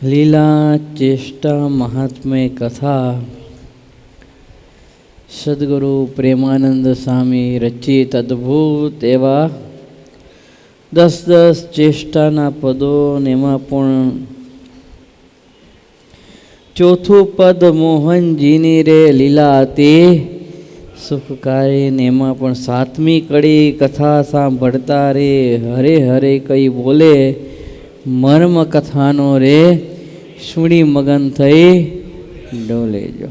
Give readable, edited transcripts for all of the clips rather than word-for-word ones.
લીલા ચેષ્ટા મહાત્મ્ય કથા સદગુરુ પ્રેમાનંદ સ્વામી રચિત અદ્ભુત એવા 10 ચેષ્ટાના પદો ને એમાં પણ ચોથું પદ મોહનજીની રે લીલા તે સુખકારી ને એમાં પણ 7મી કડી કથા સાંભળતા રે હરે હરે કઈ બોલે મર્મ કથાનો રે સુણી મગન થઈ ડોલે જો.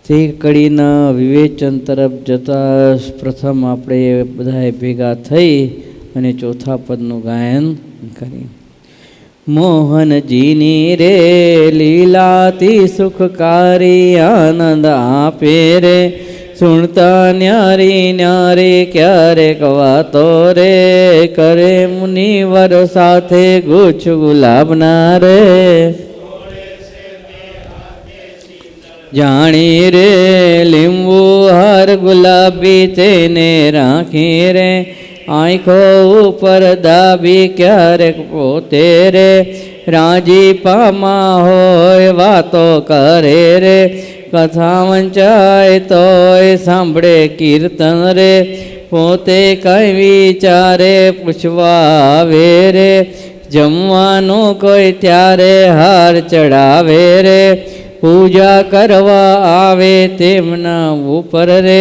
તે કડીના વિવેચન તરફ જતા પ્રથમ આપણે બધાએ ભેગા થઈ અને ચોથા પદનું ગાયન કરી. મોહનજીની રે લીલાથી સુખકારી આનંદ આપે રે સુણતા ન્યારી ન્યારી ક્યારેક વાતો રે કરે મુનિવર સાથે ગુચ્છ ગુલાબના રે જાણી રે લીંબુ હાર ગુલાબી તેને રાખી રે આંખો ઉપર દાબી ક્યારેક પોતે રે રાજી પામા હોય વાતો કરે રે કથા વંચાય તોય સાંભળે કીર્તન રે પોતે કઈ વિચારે પૂછવા આવે રે જમવાનું કોઈ ત્યારે હાર ચડાવે રે પૂજા કરવા આવે તેમના ઉપર રે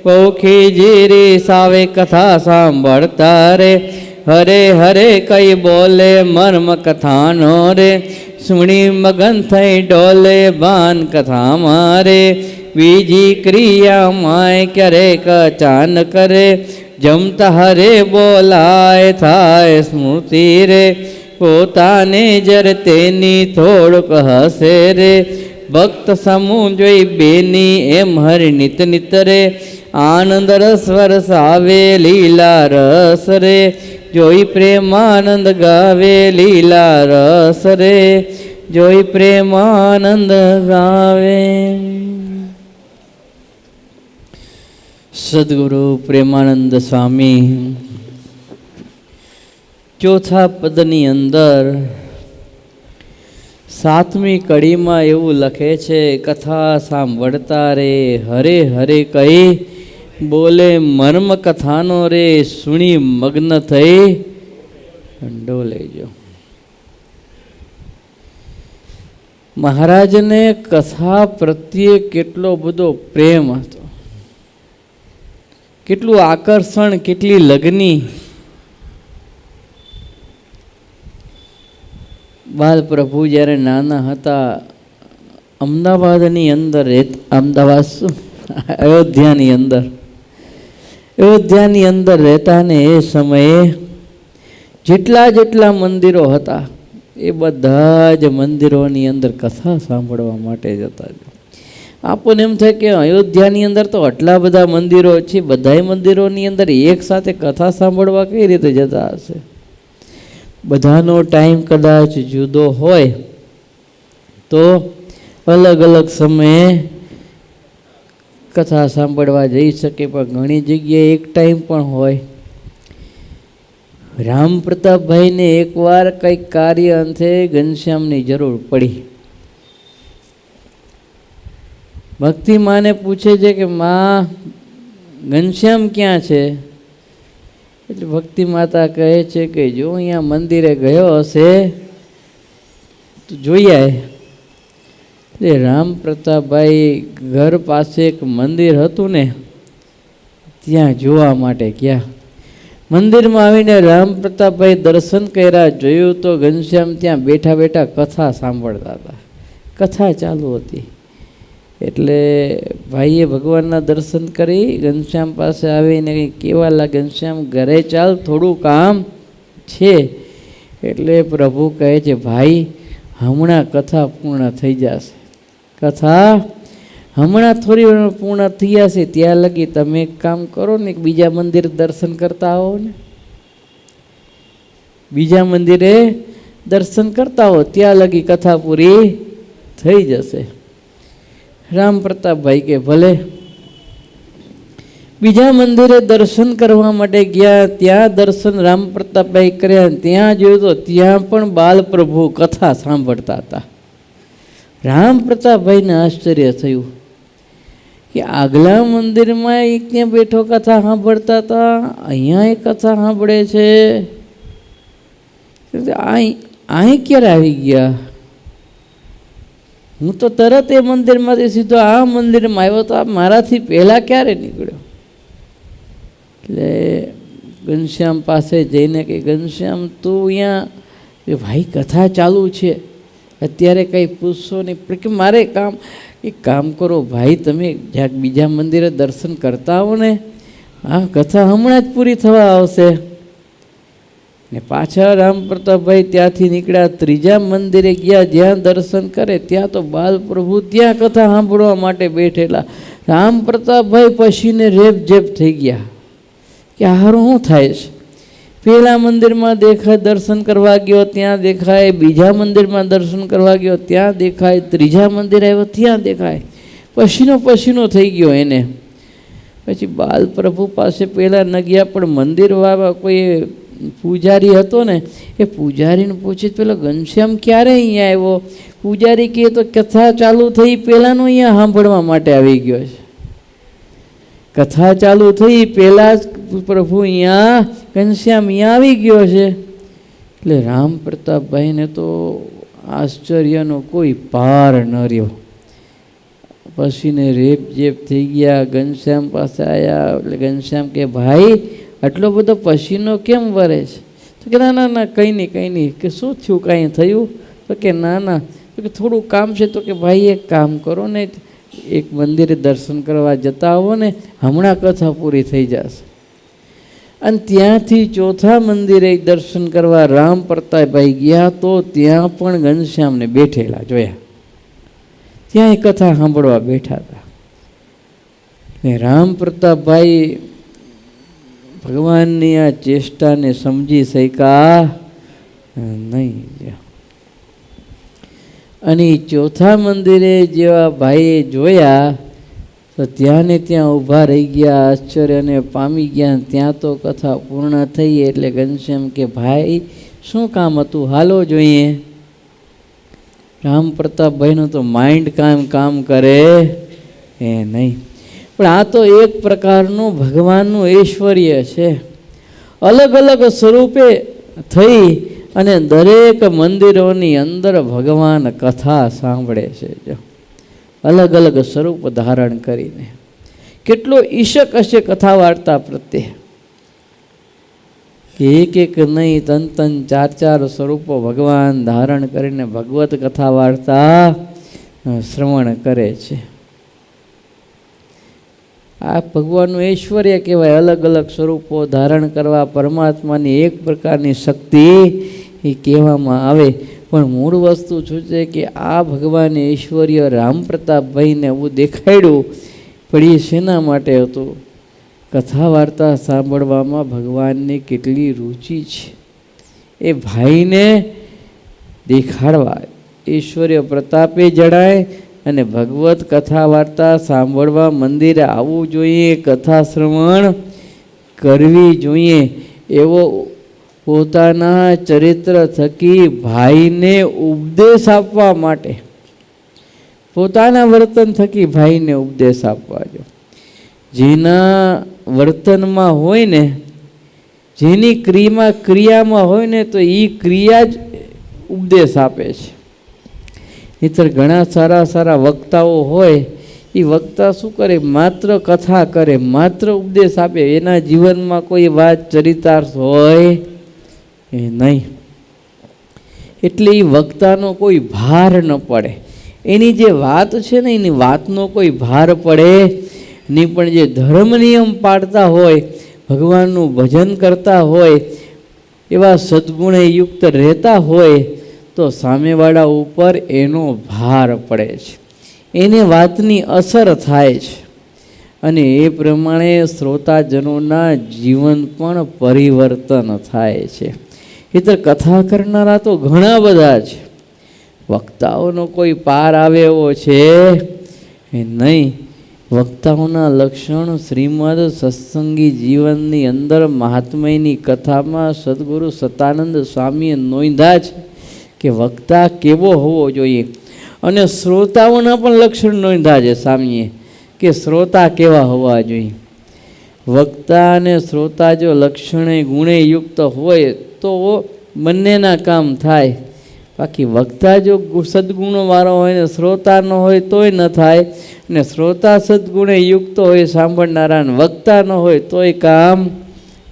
પૌખી જીરી સાવે કથા સાંભળતા રે હરે હરે કઈ બોલે મર્મ કથાનો રે સુણી મગન થઈ ડોલે બાન કથા મારે બીજી ક્રિયા માય ક્યારેક ચાન કરે જમતા હરે બોલાય થાય સ્મૃતિ રે પોતાને જર તેની થોડુંક હસે રે ભક્ત સમૂહ જોઈ બેની એમ હરિ નિત નિત રે આનંદ રસ વરસાવે લીલા રસ રે જોઈ પ્રેમાનંદ ગાવે લીલા રસ રે જોઈ પ્રેમાનંદ ગાવે. સદગુરુ પ્રેમાનંદ સ્વામી ચોથા પદની અંદર 7મી કડીમાં એવું લખે છે કથા સાંભળતા રે હરે હરે કહી બોલે મર્મ કથાનો રે સુણી મગ્ન થઈ ડોલે જો. મહારાજને કથા પ્રત્યે કેટલો બધો પ્રેમ હતો, કેટલું આકર્ષણ, કેટલી લગની. બાલ પ્રભુ જ્યારે નાના હતા અમદાવાદની અંદર અયોધ્યાની અંદર રહેતા ને એ સમયે જેટલા મંદિરો હતા એ બધા જ મંદિરોની અંદર કથા સાંભળવા માટે જતા. આપણને એમ થાય કે અયોધ્યાની અંદર તો આટલા બધા મંદિરો છે, બધાય મંદિરોની અંદર એક સાથે કથા સાંભળવા કઈ રીતે જતા હશે? બધાનો ટાઈમ કદાચ જુદો હોય તો અલગ અલગ સમયે કથા સાંભળવા જઈ શકે, પણ ઘણી જગ્યાએ એક ટાઈમ પણ હોય. રામ પ્રતાપભાઈને એકવાર કંઈક કાર્ય અંતે ઘનશ્યામની જરૂર પડી. ભક્તિ માને પૂછે છે કે માં ઘનશ્યામ ક્યાં છે? એટલે ભક્તિ માતા કહે છે કે જો અહીંયા મંદિરે ગયો હશે તો જોઈ આય. એટલે રામ પ્રતાપભાઈ ઘર પાસે એક મંદિર હતું ને ત્યાં જોવા માટે ગયા. મંદિરમાં આવીને રામ પ્રતાપભાઈ દર્શન કર્યા, જોયું તો ઘનશ્યામ ત્યાં બેઠા બેઠા કથા સાંભળતા હતા, કથા ચાલુ હતી. એટલે ભાઈએ ભગવાનના દર્શન કરી ઘનશ્યામ પાસે આવીને કંઈ કહેવા લાગે, ઘનશ્યામ ઘરે ચાલ થોડું કામ છે. એટલે પ્રભુ કહે છે ભાઈ હમણાં કથા પૂર્ણ થઈ જશે, કથા હમણાં થોડી વાર પૂર્ણ થઈ જશે, ત્યાં લગી તમે એક કામ કરો ને બીજા મંદિર દર્શન કરતા આવો ને, બીજા મંદિરે દર્શન કરતા આવો, ત્યાં લગી કથા પૂરી થઈ જશે. રામ પ્રતાપભાઈ કે ભલે. બીજા મંદિરે દર્શન કરવા માટે ગયા, ત્યાં દર્શન રામ પ્રતાપભાઈ કર્યા. ત્યાં જોયું તો ત્યાં પણ બાલ પ્રભુ કથા સાંભળતા હતા. રામ પ્રતાપભાઈને આશ્ચર્ય થયું કે આગલા મંદિરમાં એક ત્યાં બેઠો કથા સાંભળતા હતા, અહીંયા એ કથા સાંભળે છે, અહીં ક્યારે આવી ગયા? હું તો તરત એ મંદિરમાંથી સીધો આ મંદિરમાં આવ્યો, તો આ મારાથી પહેલાં ક્યારે નીકળ્યો? એટલે ઘનશ્યામ પાસે જઈને કે ઘનશ્યામ તું અહીંયા, ભાઈ કથા ચાલુ છે, અત્યારે કંઈ પૂછશો નહીં કે મારે એક કામ કરો ભાઈ, તમે જ્યાં બીજા મંદિરે દર્શન કરતા આવો ને, આ કથા હમણાં જ પૂરી થવા આવશે. ને પાછા રામ પ્રતાપભાઈ ત્યાંથી નીકળ્યા, ત્રીજા મંદિરે ગયા, જ્યાં દર્શન કરે ત્યાં તો બાલ પ્રભુ ત્યાં કથા સાંભળવા માટે બેઠેલા. રામ પ્રતાપભાઈ પછીને રેપ જેપ થઈ ગયા કે હારું શું થાય છે? પહેલા મંદિરમાં દેખાય, દર્શન કરવા ગયો ત્યાં દેખાય, બીજા મંદિરમાં દર્શન કરવા ગયો ત્યાં દેખાય, ત્રીજા મંદિર આવ્યો ત્યાં દેખાય, પછીનો થઈ ગયો એને. પછી બાલ પ્રભુ પાસે પહેલાં ન ગયા, પણ મંદિર વાળા કોઈ પૂજારી હતો ને, એ પૂજારીને પૂછે પેલો ઘનશ્યામ ક્યારે અહીંયા આવ્યો? પૂજારી કહે તો કથા ચાલુ થઈ પહેલાંનો અહીંયા સાંભળવા માટે આવી ગયો છે. કથા ચાલુ થઈ પહેલાં જ પ્રભુ અહીંયા ઘનશ્યામ અહીંયા આવી ગયો છે. એટલે રામ પ્રતાપભાઈને તો આશ્ચર્યનો કોઈ પાર ન રહ્યો. પછીને રેપ જેપ થઈ ગયા, ઘનશ્યામ પાસે આવ્યા. એટલે ઘનશ્યામ કે ભાઈ આટલો બધો પસીનો કેમ વરે છે? તો કે ના ના કંઈ નહીં. કે શું થયું, કાંઈ થયું? તો કે ના તો કે થોડું કામ છે. તો કે ભાઈ એક કામ કરો ને, એક મંદિરે દર્શન કરવા જતા આવો ને, હમણાં કથા પૂરી થઈ જશે. અને ત્યાંથી ચોથા મંદિરે દર્શન કરવા રામ પ્રતાપભાઈ ગયા, તો ત્યાં પણ ઘનશ્યામને બેઠેલા જોયા. ત્યાં એ કથા સાંભળવા બેઠા હતા. રામ પ્રતાપભાઈ ભગવાનની આ ચેષ્ટાને સમજી શક્યા નહીં. અને ચોથા મંદિરે જેવા ભાઈએ જોયા તો ત્યાં ને ત્યાં ઊભા રહી ગયા, આશ્ચર્યને પામી ગયા. ત્યાં તો કથા પૂર્ણ થઈ. એટલે ઘનશ્યામ કે ભાઈ શું કામ હતું, હાલો જોઈએ. રામ પ્રતાપભાઈનું તો માઇન્ડ કામ કરે એ નહીં. પણ આ તો એક પ્રકારનું ભગવાનનું ઐશ્વર્ય છે. અલગ અલગ સ્વરૂપે થઈ અને દરેક મંદિરોની અંદર ભગવાન કથા સાંભળે છે. જો અલગ અલગ સ્વરૂપ ધારણ કરીને કેટલો ઈશક હશે કથા વાર્તા પ્રત્યે, કે એક નહીં તન ચાર સ્વરૂપો ભગવાન ધારણ કરીને ભગવત કથા વાર્તા શ્રવણ કરે છે. આ ભગવાનનું ઐશ્વર્ય કહેવાય. અલગ અલગ સ્વરૂપો ધારણ કરવા પરમાત્માની એક પ્રકારની શક્તિ એ કહેવામાં આવે. પણ મૂળ વસ્તુ શું છે કે આ ભગવાન ઐશ્વર્ય રામ પ્રતાપભાઈને એવું દેખાડ્યું, પણ એ શેના માટે હતું? કથા વાર્તા સાંભળવામાં ભગવાનની કેટલી રુચિ છે એ ભાઈને દેખાડવા. ઐશ્વર્ય પ્રતાપે જણાય અને ભગવત કથા વાર્તા સાંભળવા મંદિરે આવવું જોઈએ, કથા શ્રવણ કરવી જોઈએ, એવો પોતાના ચરિત્ર થકી ભાઈને ઉપદેશ આપવા માટે, પોતાના વર્તન થકી ભાઈને ઉપદેશ આપવા. જો જેના વર્તનમાં હોય ને, જેની ક્રિયામાં હોય ને, તો એ ક્રિયા જ ઉપદેશ આપે છે. નહીંતર ઘણા સારા વક્તાઓ હોય, એ વક્તા શું કરે? માત્ર કથા કરે, માત્ર ઉપદેશ આપે, એના જીવનમાં કોઈ વાત ચરિતાર્થ હોય એ નહીં. એટલે એ વક્તાનો કોઈ ભાર ન પડે. એની જે વાત છે ને, એની વાતનો કોઈ ભાર પડે નહીં. પણ જે ધર્મ નિયમ પાળતા હોય, ભગવાનનું ભજન કરતા હોય, એવા સદ્ગુણે યુક્ત રહેતા હોય, તો સામેવાળા ઉપર એનો ભાર પડે છે, એને વાતની અસર થાય છે. અને એ પ્રમાણે શ્રોતાજનોના જીવન પણ પરિવર્તન થાય છે. એટલે કથા કરનારા તો ઘણા બધા છે, વક્તાઓનો કોઈ પાર આવે એવો છે નહીં. વક્તાઓના લક્ષણ શ્રીમદ સત્સંગી જીવનની અંદર મહાત્મયની કથામાં સદગુરુ સતાનંદ સ્વામીએ નોંધ્યા છે કે વક્તા કેવો હોવો જોઈએ, અને શ્રોતાઓના પણ લક્ષણ નોંધ્યા છે સ્વામીએ કે શ્રોતા કેવા હોવા જોઈએ. વક્તા અને શ્રોતા જો લક્ષણે ગુણે યુક્ત હોય તો બંનેના કામ થાય. બાકી વક્તા જો સદગુણવાળો હોય ને શ્રોતા ન હોય તોય ન થાય, ને શ્રોતા સદગુણે યુક્ત હોય સાંભળનારા ને વક્તા ન હોય તોય કામ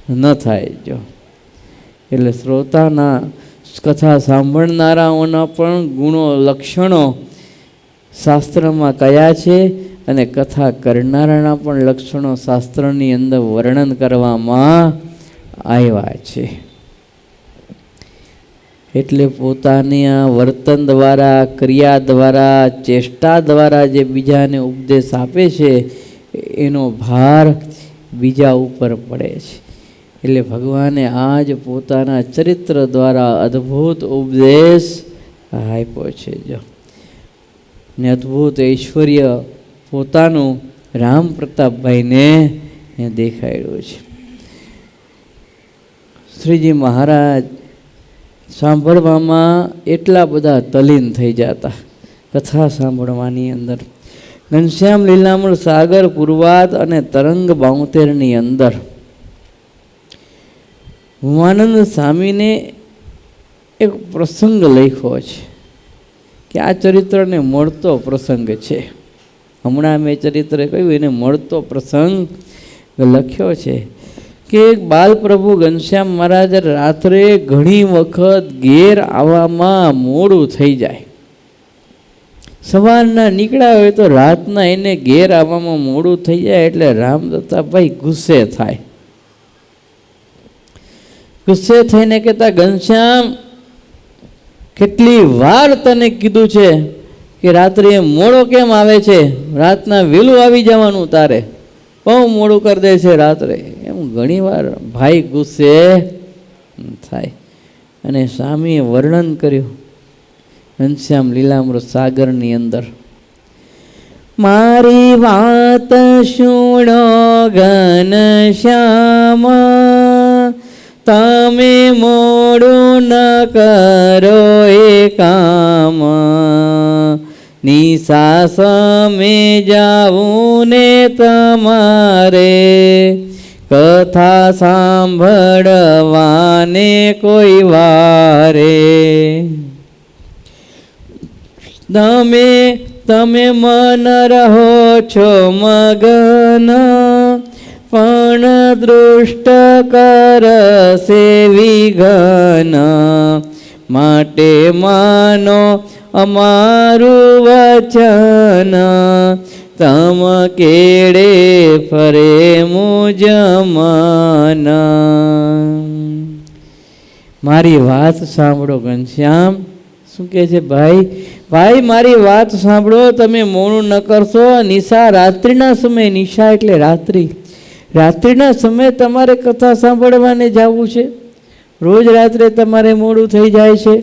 ન થાય. જો એટલે શ્રોતાના કથા સાંભળનારાઓના પણ ગુણો લક્ષણો શાસ્ત્રમાં કયા છે, અને કથા કરનારાના પણ લક્ષણો શાસ્ત્રની અંદર વર્ણન કરવામાં આવ્યા છે. એટલે પોતાની આ વર્તન દ્વારા, ક્રિયા દ્વારા, ચેષ્ટા દ્વારા જે બીજાને ઉપદેશ આપે છે એનો ભાર બીજા ઉપર પડે છે. એટલે ભગવાને આ જ પોતાના ચરિત્ર દ્વારા અદ્ભુત ઉપદેશ આપ્યો છે. જો ને અદ્ભુત ઐશ્વર્ય પોતાનું રામ પ્રતાપભાઈને દેખાડ્યું છે. શ્રીજી મહારાજ સાંભળવામાં એટલા બધા તલીન થઈ જતા કથા સાંભળવાની અંદર. ઘનશ્યામ લીલામૃત સાગર પૂર્વાત અને તરંગ 72ની અંદર ઉમાનંદ સ્વામીને એક પ્રસંગ લખ્યો છે કે આ ચરિત્રને મળતો પ્રસંગ છે. હમણાં મેં ચરિત્ર કહ્યું એને મળતો પ્રસંગ લખ્યો છે કે બાલપ્રભુ ઘનશ્યામ મહારાજ રાત્રે ઘણી વખત ઘેર આવવામાં મોડું થઈ જાય. સવારના નીકળ્યા હોય તો રાતના એને ઘેર આવવામાં મોડું થઈ જાય એટલે રામદત્તાભાઈ ગુસ્સે થાય. ગુસ્સે થઈને કહેતા, ઘનશ્યામ કેટલી વાર તને કીધું છે કે રાત્રે મોડો કેમ આવે છે, રાતના વહેલું આવી જવાનું, તારે બહુ મોડું કરી દે છે રાત્રે. એમ ઘણી વાર ભાઈ ગુસ્સે થાય. અને સ્વામીએ વર્ણન કર્યું ઘનશ્યામ લીલામૃત સાગરની અંદર, મારી વાત સુણો ઘનશ્યામ, તમે મોડું ન કરો એ કામ, નિશા સમે જાવું ને તમારે, કથા સાંભળવાને કોઈ વારે, તમે મન રહો છો મગન, પણ દૃષ્ટ કરશે વિઘન, માટે માનો અમારું વચન, તમ કેડે ફરે મુજમન. મારી વાત સાંભળો ઘનશ્યામ. શું કહે છે? ભાઈ મારી વાત સાંભળો, તમે મોડું ન કરશો. નિશા રાત્રિના સમયે, નિશા એટલે રાત્રિના સમયે તમારે કથા સાંભળવાને જવું છે. રોજ રાત્રે તમારે મોડું થઈ જાય છે.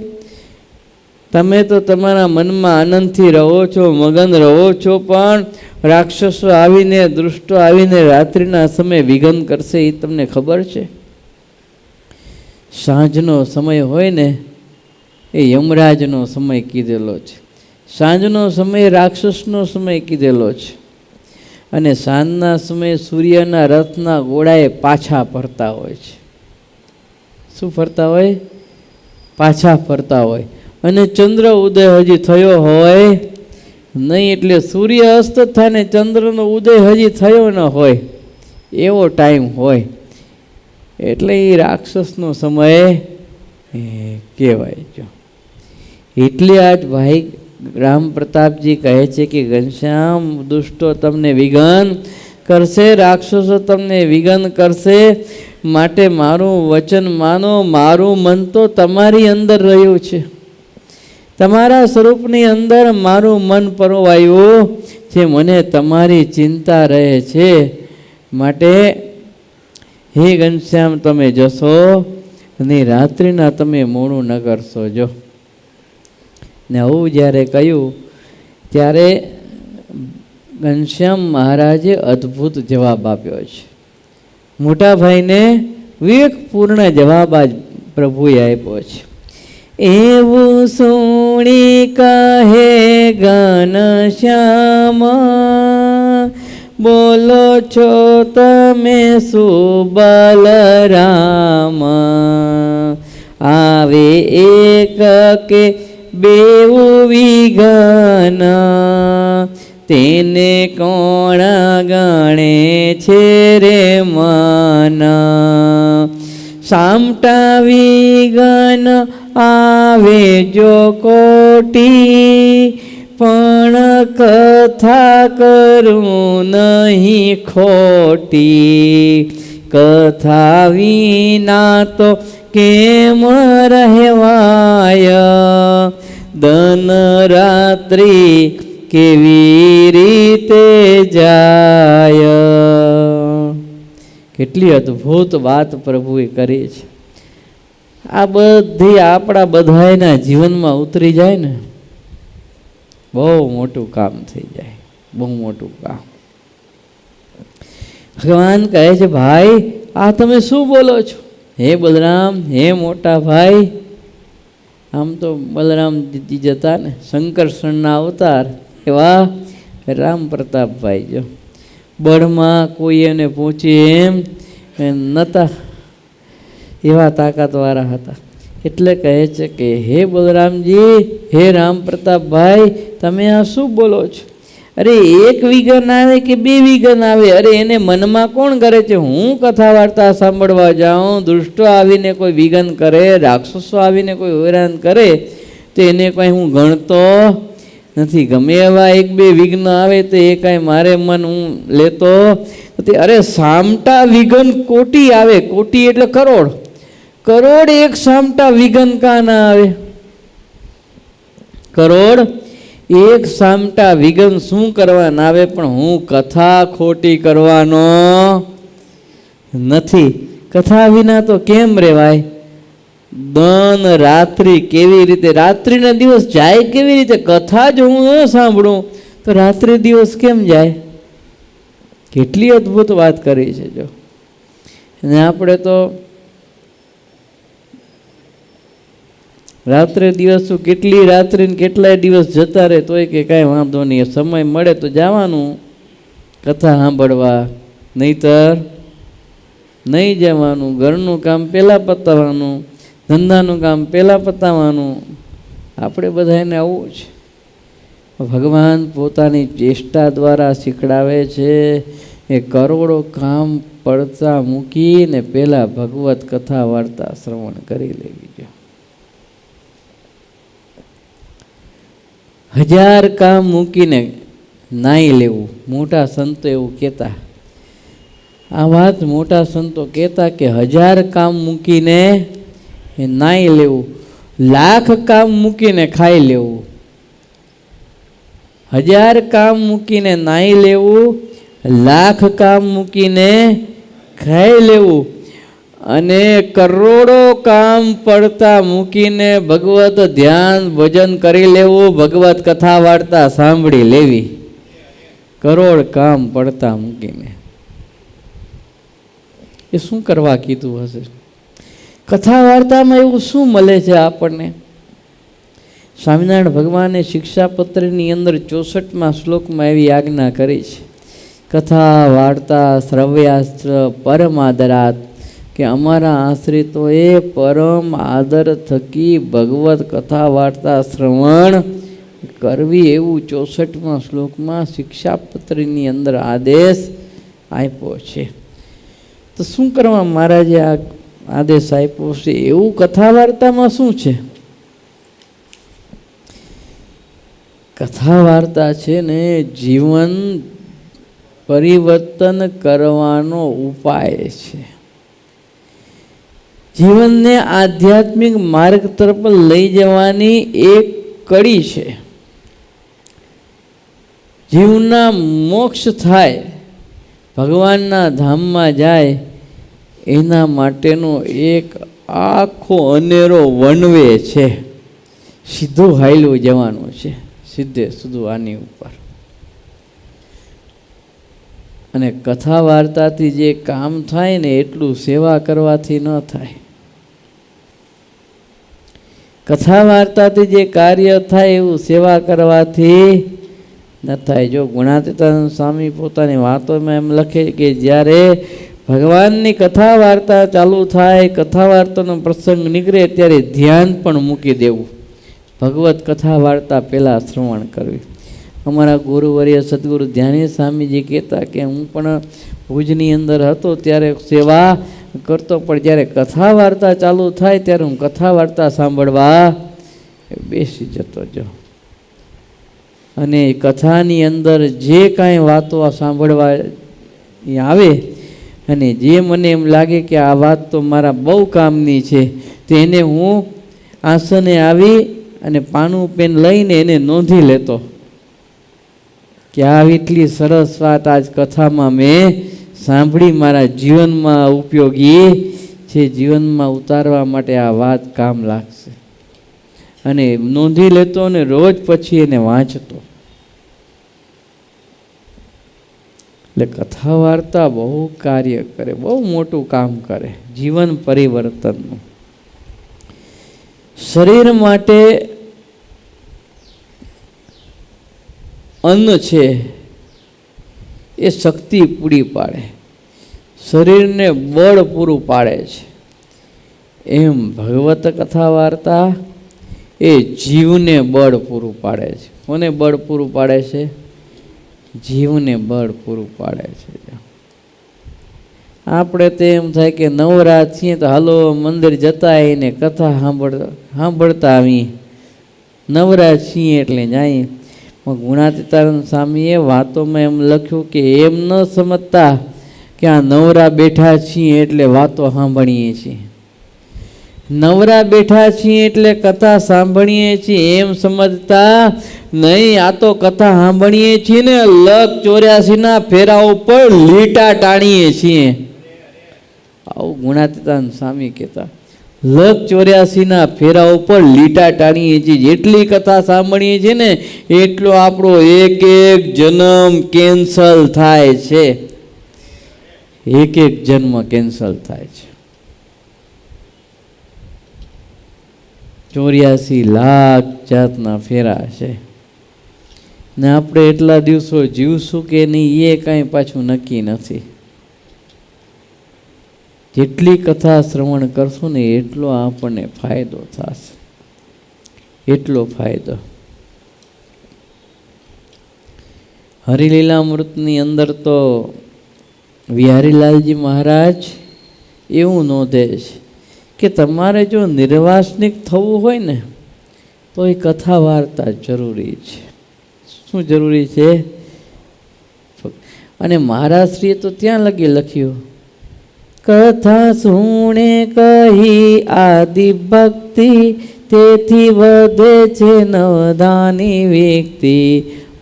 તમે તો તમારા મનમાં આનંદથી રહો છો, મગન રહો છો, પણ રાક્ષસો આવીને, દુષ્ટો આવીને રાત્રિના સમયે વિઘન કરશે એ તમને ખબર છે. સાંજનો સમય હોય ને એ યમરાજનો સમય કીધેલો છે, સાંજનો સમય રાક્ષસનો સમય કીધેલો છે. અને સાંજના સમયે સૂર્યના રથના ગોળાએ પાછા ફરતા હોય છે. શું ફરતા હોય? પાછા ફરતા હોય. અને ચંદ્ર ઉદય હજી થયો હોય નહીં, એટલે સૂર્ય અસ્ત થાય ને ચંદ્રનો ઉદય હજી થયો ન હોય એવો ટાઈમ હોય. એટલે એ રાક્ષસનો સમય કહેવાય. જો એટલે આજ ભાઈ રામ પ્રતાપજી કહે છે કે ઘનશ્યામ, દુષ્ટો તમને વિઘન કરશે, રાક્ષસો તમને વિઘન કરશે, માટે મારું વચન માનો. મારું મન તો તમારી અંદર રહ્યું છે, તમારા સ્વરૂપની અંદર મારું મન પરોવાયું છે. મને તમારી ચિંતા રહે છે. માટે હે ઘનશ્યામ, તમે જશો અને રાત્રિના તમે મોડું ન કરશો. જો ને આવું જ્યારે કહ્યું ત્યારે ઘનશ્યામ મહારાજે અદ્ભુત જવાબ આપ્યો છે. મોટા ભાઈને વિવેકપૂર્ણ જવાબ આજ પ્રભુએ આપ્યો છે. એવું સુણી કહે ઘનશ્યામ, બોલો છો તમે સુબલરામ. આવે એક કે બેવું વિઘન, તેને કોણ ગણે છે રે મન. સામટા વિઘન આવે જો કોટી, પણ કથા કરું નહીં ખોટી. કથા વિના તો કેમ રહેવાય, ધન રાત્રિ કેવી રીતે જાય. કેટલી અદ્ભુત વાત પ્રભુએ કરી છે. આ બધી આપણા બધાના જીવનમાં ઉતરી જાય ને, બહુ મોટું કામ થઈ જાય, બહુ મોટું કામ. ભગવાન કહે છે, ભાઈ આ તમે શું બોલો છો? હે બલરામ, હે મોટા ભાઈ. આમ તો બલરામ જીતી જતા ને, શંકરસણના અવતાર એવા રામ પ્રતાપભાઈ. જો બળમાં કોઈ એને પહોંચી એમ નહોતા, એવા તાકાતવાળા હતા. એટલે કહે છે કે હે બલરામજી, હે રામ પ્રતાપભાઈ, તમે આ શું બોલો છો? અરે એક વિઘન આવે કે બે વિઘન આવે, અરે એને મનમાં કોણ કરે છે? હું કથા વાર્તા સાંભળવા જાઉં, દુષ્ટો આવીને કોઈ વિઘન કરે, રાક્ષસો આવીને કોઈ હેરાન કરે, તો એને કંઈ હું ગણતો નથી. ગમે એવા એક બે વિઘ્ન આવે તો એ કાંઈ મારે મન હું લેતો નથી. અરે સામટા વિઘન કોટી આવે, કોટી એટલે કરોડ, કરોડ એક સામટા વિઘન કા ના આવે? કરોડ એક સામટા વિઘન શું કરવાના આવે? પણ હું કથા ખોટી કરવાનો નથી. કથા વિના તો કેમ રહેવાય? દન રાત્રિ કેવી રીતે, રાત્રિના દિવસ જાય કેવી રીતે? કથા જ હું ન સાંભળું તો રાત્રિ દિવસ કેમ જાય? કેટલી અદ્ભુત વાત કરી છે. જો અને આપણે તો રાત્રે દિવસ કેટલી રાત્રિ કેટલાય દિવસ જતા રહે તોય કે કાંઈ વાંધો નહીં, સમય મળે તો જવાનું કથા સાંભળવા, નહીતર નહીં જવાનું. ઘરનું કામ પહેલાં પતાવવાનું, ધંધાનું કામ પહેલાં પતાવવાનું. આપણે બધાને આવું છે. ભગવાન પોતાની ચેષ્ટા દ્વારા શીખડાવે છે એ કરોડો કામ પડતા મૂકીને પહેલાં ભગવત કથા વાર્તા શ્રવણ કરી લેવી જોઈએ. 1000 કામ મૂકીને નાહી લેવું. મોટા સંતો એવું કહેતા, આ વાત મોટા સંતો કહેતા કે 1000 કામ મૂકીને નાહી લેવું, 1,00,000 કામ મૂકીને ખાઈ લેવું. 1000 કામ મૂકીને નાહી લેવું, 1,00,000 કામ મૂકીને ખાઈ લેવું, અને કરોડો કામ પડતા મૂકીને ભગવત ધ્યાન ભજન કરી લેવું, ભગવત કથા વાર્તા સાંભળી લેવી. કરોડ કામ પડતા મૂકીને એ શું કરવા કીધું હશે? કથા વાર્તામાં એવું શું મળે છે આપણને? સ્વામિનારાયણ ભગવાને શિક્ષાપત્રની અંદર 64મા શ્લોકમાં એવી આજ્ઞા કરી છે, કથા વાર્તા શ્રવ્યાસ્ત્ર પરમાદરાત, કે અમારા આશ્રિતોએ પરમ આદર થકી ભગવત કથા વાર્તા શ્રવણ કરવી, એવું 64મા શ્લોકમાં શિક્ષાપત્રની અંદર આદેશ આપ્યો છે. તો શું કરવા મહારાજે આ આદેશ આપ્યો છે? એવું કથા વાર્તામાં શું છે? કથા વાર્તા છે ને જીવન પરિવર્તન કરવાનો ઉપાય છે. જીવનને આધ્યાત્મિક માર્ગ તરફ લઈ જવાની એક કડી છે. જીવના મોક્ષ થાય, ભગવાનના ધામમાં જાય, એના માટેનો એક આખો અનેરો વનવે છે. સીધું હાલ્યું જવાનું છે, સીધે સીધું આની ઉપર. અને કથા વાર્તાથી જે કામ થાય ને એટલું સેવા કરવાથી ન થાય. કથા વાર્તાથી જે કાર્ય થાય એવું સેવા કરવાથી ન થાય. જો ગુણાતીતાનંદ સ્વામી પોતાની વાતોમાં એમ લખે કે જ્યારે ભગવાનની કથા વાર્તા ચાલુ થાય, કથા વાર્તાનો પ્રસંગ નીકળે ત્યારે ધ્યાન પણ મૂકી દેવું. ભગવત કથા વાર્તા પહેલાં શ્રવણ કરવી. અમારા ગુરુવર્ય સદગુરુ ધ્યાની સ્વામીજી કહેતા કે હું પણ ભુજની અંદર હતો ત્યારે સેવા કરતો, પણ જ્યારે કથા વાર્તા ચાલુ થાય ત્યારે હું કથા વાર્તા સાંભળવા બેસી જતો જો. અને કથાની અંદર જે કાંઈ વાતો સાંભળવા આવે અને જે મને એમ લાગે કે આ વાત તો મારા બહુ કામની છે, તેને હું આસને આવી અને પાનું પેન લઈને એને નોંધી લેતો કે આ એટલી સરસ વાત આજ કથામાં મેં સાંભળી, મારા જીવનમાં ઉપયોગી છે, જીવનમાં ઉતારવા માટે આ વાત કામ લાગશે. અને નોંધી લેતો અને રોજ પછી એને વાંચતો. એટલે કથા વાર્તા બહુ કાર્ય કરે, બહુ મોટું કામ કરે જીવન પરિવર્તનનું. શરીર માટે અન્ન છે એ શક્તિ પૂરી પાડે, શરીરને બળ પૂરું પાડે છે. એમ ભગવત કથા વાર્તા એ જીવને બળ પૂરું પાડે છે. કોને બળ પૂરું પાડે છે? જીવને બળ પૂરું પાડે છે. આપણે તો એમ થાય કે નવરા છીએ તો હાલો મંદિર જતા એને કથા સાંભળતા આવીએ, નવરા છીએ એટલે જાય. ગુણાતીતાનંદ સ્વામીએ વાતોમાં એમ લખ્યું કે એમ ન સમજતા કે આ નવરા બેઠા છીએ એટલે વાતો સાંભળીએ છીએ, નવરા બેઠા છીએ એટલે કથા સાંભળીએ છીએ એમ સમજતા નહીં. આ તો કથા સાંભળીએ છીએ ને લખ 84ના ફેરા ઉપર લીટા ટાણીએ છીએ. આવું ગુણાતીતાનંદ સ્વામી કહેતા. લખ 84ના ફેરા ઉપર લીટા ટાણીએ છીએ. જેટલી કથા સાંભળીએ છીએ ને એટલો આપણો એક એક જન્મ કેન્સલ થાય છે, એક એક જન્મ કેન્સલ થાય છે. 84 લાખ જાતના ફેરા છે ને આપણે એટલા દિવસો જીવશું કે નહીં એ કાંઈ પાછું નક્કી નથી. જેટલી કથા શ્રવણ કરશું ને એટલો આપણને ફાયદો થશે, એટલો ફાયદો. હરિલીલામૃતની અંદર તો વિહારીલાલજી મહારાજ એવું નોંધે છે કે તમારે જો નિર્વાસનિક થવું હોય ને તો એ કથા વાર્તા જરૂરી છે. શું જરૂરી છે? અને મહારાજશ્રીએ તો ત્યાં લખ્યું, કથા સુણે કહી આદિ ભક્તિ, તેથી વધે છે નવધાની વ્યક્તિ.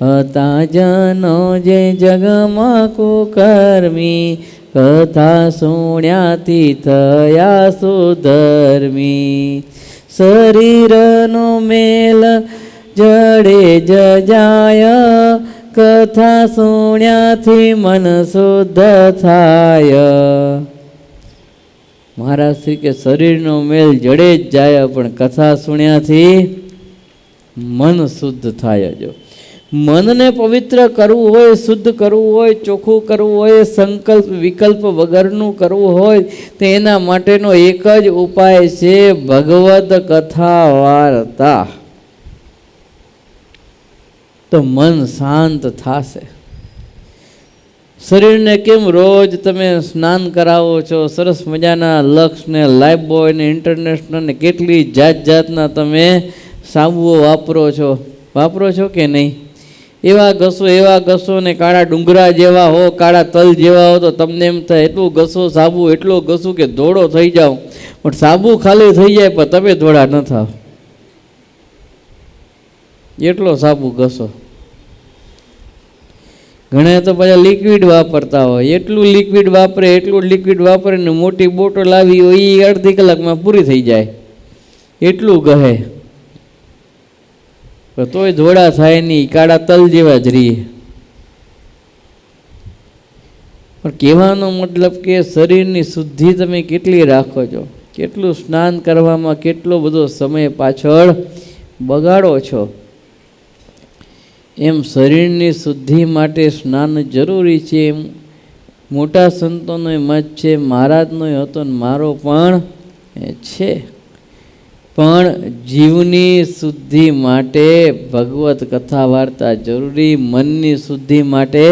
હતા જનો જે જગમાં કુકર્મી, કથા સુણ્યાથી થયા સુધર્મી. શરીરનો મેલ જડે જાય, કથા સુણ્યાથી મન શુદ્ધ થાય. મહારાજ શ્રી કે શરીરનો મેલ જડે જ જાય પણ કથા સુણ્યાથી મન શુદ્ધ થાય. જો મનને પવિત્ર કરવું હોય, શુદ્ધ કરવું હોય, ચોખ્ખું કરવું હોય, સંકલ્પ વિકલ્પ વગરનું કરવું હોય તો એના માટેનો એક જ ઉપાય છે ભગવદ કથા વાર્તા. તો મન શાંત થશે. શરીરને કેમ રોજ તમે સ્નાન કરાવો છો, સરસ મજાના લક્સ ને લાઈફબોય ને ઇન્ટરનેશનલ ને કેટલી જાત જાતના તમે સાબુઓ વાપરો છો કે નહીં? એવા ઘસો ને કાળા ડુંગરા જેવા હો, કાળા તલ જેવા હો તો તમને એમ થાય એટલું ઘસો સાબુ, એટલો ઘસું કે ધોળો થઈ જાઓ. પણ સાબુ ખાલી થઈ જાય પણ તમે ધોળા ન થાવ, એટલો સાબુ ઘસો. ઘણા તો પાછા લિક્વિડ વાપરતા હોય, એટલું લિક્વિડ વાપરે ને મોટી બોટલ આવી હોય એ અડધી કલાકમાં પૂરી થઈ જાય, એટલું ગહે. તોય ધોળા થાય નહીં, કાળા તલ જેવા જ રહીએ. પણ કહેવાનો મતલબ કે શરીરની શુદ્ધિ તમે કેટલી રાખો છો, કેટલું સ્નાન કરવામાં કેટલો બધો સમય પાછળ બગાડો છો. એમ શરીરની શુદ્ધિ માટે સ્નાન જરૂરી છે. એમ મોટા સંતોનો મત છે, મહારાજનો હતો ને મારો પણ છે. પણ જીવની શુદ્ધિ માટે ભગવત કથા વાર્તા જરૂરી, મનની શુદ્ધિ માટે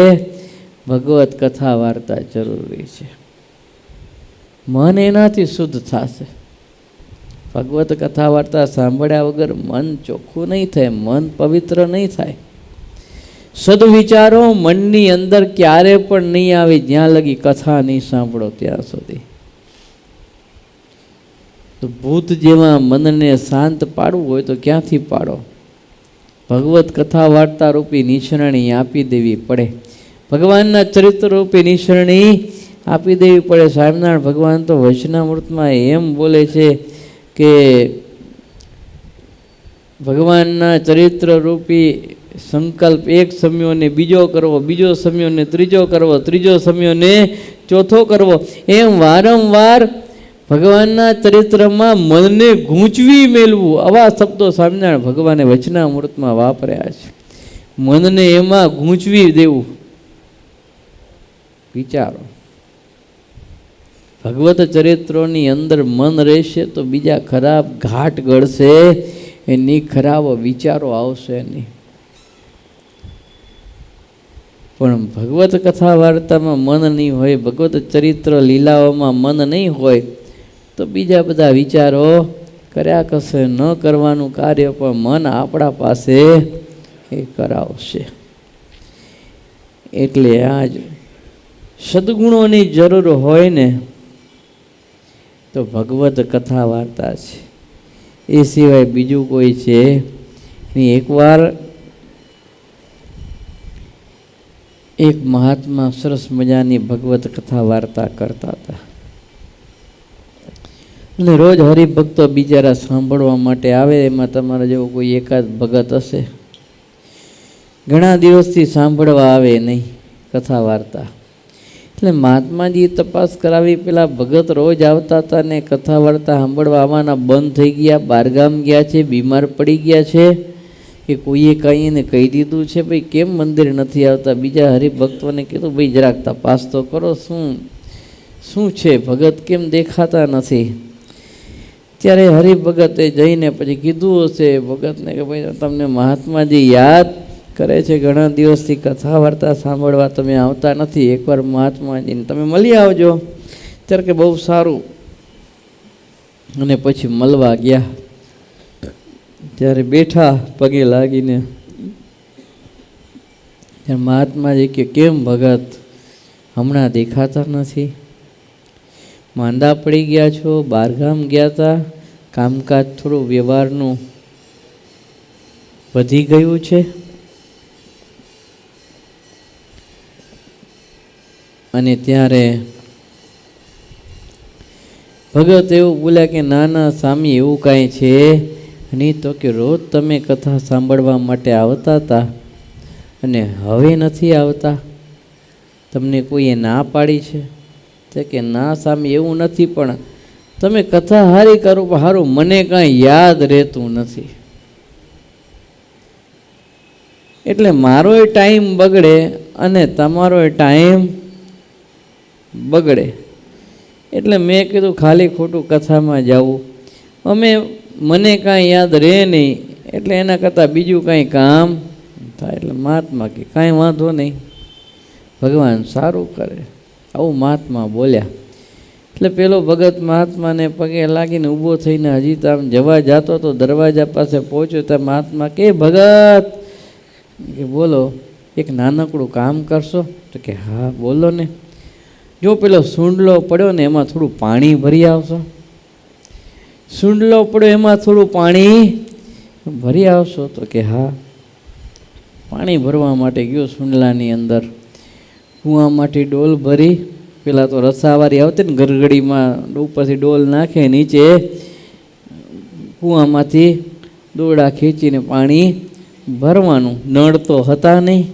ભગવત કથા વાર્તા જરૂરી છે. મન એનાથી શુદ્ધ થશે. ભગવત કથા વાર્તા સાંભળ્યા વગર મન ચોખ્ખું નહીં થાય, મન પવિત્ર નહીં થાય. સદવિચારો મનની અંદર ક્યારે પણ નહીં આવે જ્યાં લગી કથા નહીં સાંભળો ત્યાં સુધી. તો ભૂત જેવા મનને શાંત પાડવું હોય તો ક્યાંથી પાડો? ભગવત કથા વાર્તા રૂપી નિસરણી આપી દેવી પડે. ભગવાનના ચરિત્ર રૂપી નિસરણી આપી દેવી પડે. સ્વામિનારાયણ ભગવાન તો વચનામૃતમાં એમ બોલે છે કે ભગવાનના ચરિત્ર રૂપી સંકલ્પ એક સમયોને બીજો કરવો, બીજો સમયોને ત્રીજો કરવો, ત્રીજો સમયોને ચોથો કરવો, એમ વારંવાર ભગવાનના ચરિત્રમાં મનને ગૂંચવી મેળવું. આવા શબ્દો સ્વામિનારાયણ ભગવાને વચનામૃતમાં વાપર્યા છે. મનને એમાં ગૂંચવી દેવું. વિચારો, ભગવત ચરિત્રોની અંદર મન રહેશે તો બીજા ખરાબ ઘાટ ગળશે, એની ખરાબ વિચારો આવશે નહીં. પણ ભગવત કથા વાર્તામાં મન નહીં હોય, ભગવત ચરિત્ર લીલાઓમાં મન નહીં હોય તો બીજા બધા વિચારો કર્યા કરશે. ન કરવાનું કાર્ય પણ મન આપણા પાસે એ કરાવશે. એટલે આજ સદગુણોની જરૂર હોય ને તો ભગવત કથા વાર્તા છે, એ સિવાય બીજું કોઈ છે નહીં. એકવાર એક મહાત્મા સરસ મજાની ભગવત કથા વાર્તા કરતા હતા. એટલે રોજ હરિભક્તો બિચારા સાંભળવા માટે આવે. એમાં તમારા જેવો કોઈ એકાદ ભગત હશે, ઘણા દિવસથી સાંભળવા આવે નહીં કથા વાર્તા. એટલે મહાત્માજી તપાસ કરાવી, પેલા ભગત રોજ આવતા હતા ને કથા વાર્તા સાંભળવા આવવાના બંધ થઈ ગયા, બહારગામ ગયા છે, બીમાર પડી ગયા છે, કે કોઈએ કંઈ એને કહી દીધું છે ભાઈ કેમ મંદિર નથી આવતા. બીજા હરિભક્તોને કીધું ભાઈ જરાક તપાસ તો કરો, શું છે, ભગત કેમ દેખાતા નથી. ત્યારે હરિભગતે જઈને પછી કીધું હશે ભગતને કે ભાઈ તમને મહાત્માજી યાદ કરે છે, ઘણા દિવસથી કથા વાર્તા સાંભળવા તમે આવતા નથી, એકવાર મહાત્માજીને તમે મળી આવજો. ત્યારે કે બહુ સારું. અને પછી મળવા ગયા. ત્યારે બેઠા પગે લાગીને. ત્યારે મહાત્માજી કે કેમ ભગત હમણાં દેખાતા નથી, માંદા પડી ગયા છો, બહારગામ ગયા હતા, કામકાજ થોડું વ્યવહારનું વધી ગયું છે. અને ત્યારે ભગત એવું બોલ્યા કે ના ના સ્વામી એવું કાંઈ છે નહીં. તો કે રોજ તમે કથા સાંભળવા માટે આવતા હતા અને હવે નથી આવતા, તમને કોઈએ ના પાડી છે? તો કે ના સ્વામી એવું નથી, પણ તમે કથા હારી કરો પણ સારું મને કાંઈ યાદ રહેતું નથી. એટલે મારોય ટાઈમ બગડે અને તમારોય ટાઈમ બગડે. એટલે મેં કીધું ખાલી ખોટું કથામાં જવું, મને કાંઈ યાદ રહે નહીં, એટલે એના કરતાં બીજું કાંઈ કામ થાય. એટલે મહાત્મા કે કાંઈ વાંધો નહીં, ભગવાન સારું કરે. આવું મહાત્મા બોલ્યા. એટલે પેલો ભગત મહાત્માને પગે લાગીને ઊભો થઈને હજી તો આમ જવા જતો તો દરવાજા પાસે પહોંચ્યો. ત્યાં મહાત્મા કે ભગત કે બોલો, એક નાનકડું કામ કરશો? તો કે હા બોલો ને. જો પેલો સૂંડલો પડ્યો ને એમાં થોડું પાણી ભરી આવશો. સૂંડલો પડ્યો એમાં થોડું પાણી ભરી આવશો? તો કે હા. પાણી ભરવા માટે ગયો સૂંડલાની અંદર. કૂવામાંથી ડોલ ભરી, પેલા તો રસાવારી આવતી ને ગરગડીમાં ઉપરથી ડોલ નાખે, નીચે કૂવામાંથી દોરડા ખેંચીને પાણી ભરવાનું. નળ તો હતા નહીં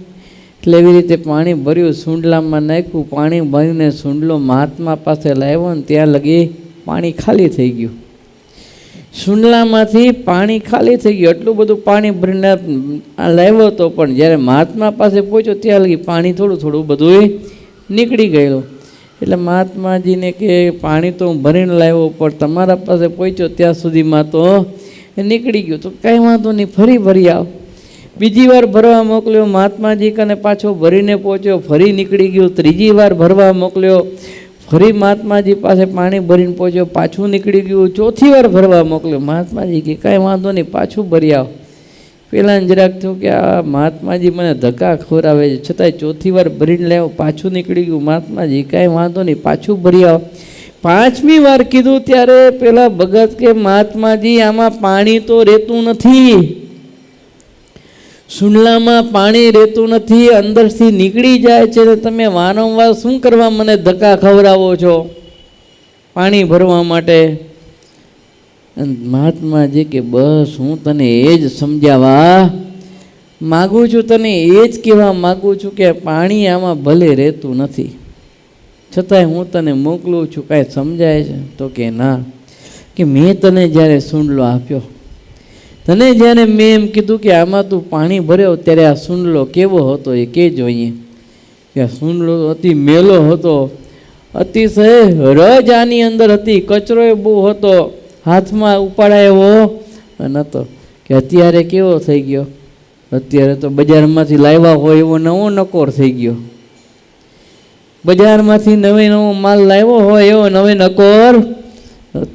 એટલે એવી રીતે પાણી ભર્યું, સૂંડલામાં નાખ્યું, પાણી ભરીને સૂંડલો મહાત્મા પાસે લાવ્યો ને ત્યાં લગી પાણી ખાલી થઈ ગયું. સૂંડલામાંથી પાણી ખાલી થઈ ગયું, એટલું બધું પાણી ભરીને લાવ્યો હતો, પણ જ્યારે મહાત્મા પાસે પહોંચ્યો ત્યાં લગી પાણી થોડું થોડું બધું નીકળી ગયેલું. એટલે મહાત્માજીને કે પાણી તો હું ભરીને લાવ્યો, પણ તમારા પાસે પહોંચ્યો ત્યાં સુધીમાં તો નીકળી ગયું. તો કાંઈ વાંધો નહીં, ફરી ભરી આવ. બીજી વાર ભરવા મોકલ્યો, મહાત્માજી કને પાછો ભરીને પહોંચ્યો, ફરી નીકળી ગયું. ત્રીજી વાર ભરવા મોકલ્યો, ફરી મહાત્માજી પાસે પાણી ભરીને પહોંચ્યો, પાછું નીકળી ગયું. ચોથી વાર ભરવા મોકલ્યો, મહાત્માજી કે કાંઈ વાંધો નહીં, પાછું ભરી આવ. પહેલાં જરાક થયું કે આ મહાત્માજી મને ધક્કા ખવડાવે છે, છતાંય ચોથી વાર ભરીને લાવ્યો, પાછું નીકળી ગયું. મહાત્માજી કાંઈ વાંધો નહીં, પાછું ભરી આવ. પાંચમી વાર કીધું ત્યારે પેલા ભગત કે મહાત્માજી આમાં પાણી તો રહેતું નથી, સુંડલામાં પાણી રહેતું નથી, અંદરથી નીકળી જાય છે, તમે વારંવાર શું કરવા મને ધક્કા ખવડાવો છો પાણી ભરવા માટે? મહાત્માજી કે બસ હું તને એ જ સમજાવવા માગું છું, તને એ જ કહેવા માગું છું કે પાણી આમાં ભલે રહેતું નથી, છતાંય હું તને મોકલું છું, કાંઈ સમજાય છે? તો કે ના, કે મેં તને જ્યારે સૂંડલો આપ્યો, તને જ્યારે મેં એમ કીધું કે આમાં તું પાણી ભર્યો, ત્યારે આ સૂંડલો કેવો હતો એ કહેજો. અહીંયા કે આ સૂંડલો અતિ મેલો હતો, અતિશય રજ આની અંદર હતી, કચરો એ બહુ હતો, હાથમાં ઉપાડાય એવો નહોતો. કે અત્યારે કેવો થઈ ગયો? અત્યારે તો બજારમાંથી લાવ્યા હોય એવો નવો નકોર થઈ ગયો, બજારમાંથી નવો માલ લાવ્યો હોય એવો નવે નકોર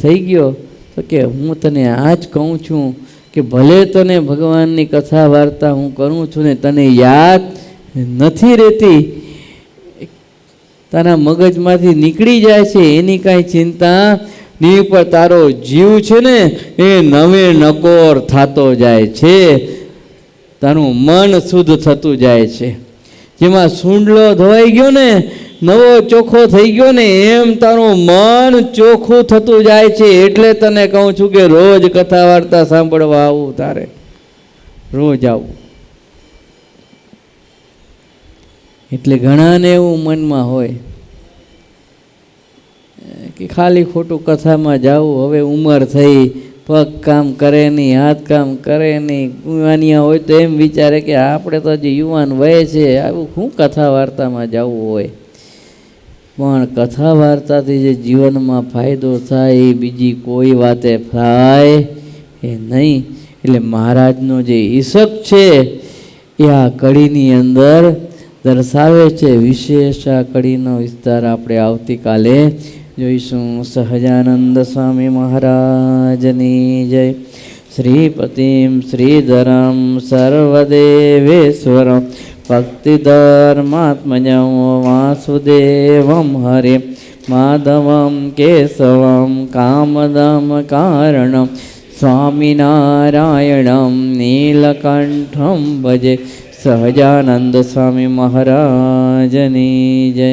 થઈ ગયો. તો કે હું તને આ જ કહું છું કે ભલે તને ભગવાનની કથા વાર્તા હું કરું છું ને તને યાદ નથી રહેતી, તારા મગજમાંથી નીકળી જાય છે, એની કાંઈ ચિંતા નહીં, પર તારો જીવ છે ને એ નવે નકોર થતો જાય છે, તારું મન શુદ્ધ થતું જાય છે. જેમાં સૂંડલો ધોવાઈ ગયો ને, નવો ચોખ્ખો થઈ ગયો ને, એમ તારું મન ચોખ્ખું થતું જાય છે. એટલે તને કહું છું કે રોજ કથા વાર્તા સાંભળવા આવું, તારે રોજ આવું. એટલે ઘણાને એવું મનમાં હોય કે ખાલી ખોટું કથામાં જાવું, હવે ઉંમર થઈ, પગ કામ કરે નહીં, હાથ કામ કરે નહીં, યુવાનિયા હોય તો એમ વિચારે કે આપણે તો હજી યુવાન વય છે, આવું શું કથા વાર્તામાં જવું હોય. પણ કથા વાર્તાથી જે જીવનમાં ફાયદો થાય એ બીજી કોઈ વાતે થાય એ નહીં. એટલે મહારાજનો જે ઈશક છે એ આ કડીની અંદર દર્શાવે છે. વિશેષ આ કડીનો વિસ્તાર આપણે આવતીકાલે જોઈશું. સહજાનંદ સ્વામી મહારાજની જય. શ્રીપતિમ શ્રીધરમ સર્વદેવેશ્વરમ ભક્તિધર્માત્મજં વાસુદેવમ હરે માધવમ કેશવમ કામદમ કારણમ સ્વામિનારાયણમ નીલકંઠમ ભજે. સહજાનંદ સ્વામી મહારાજની જય.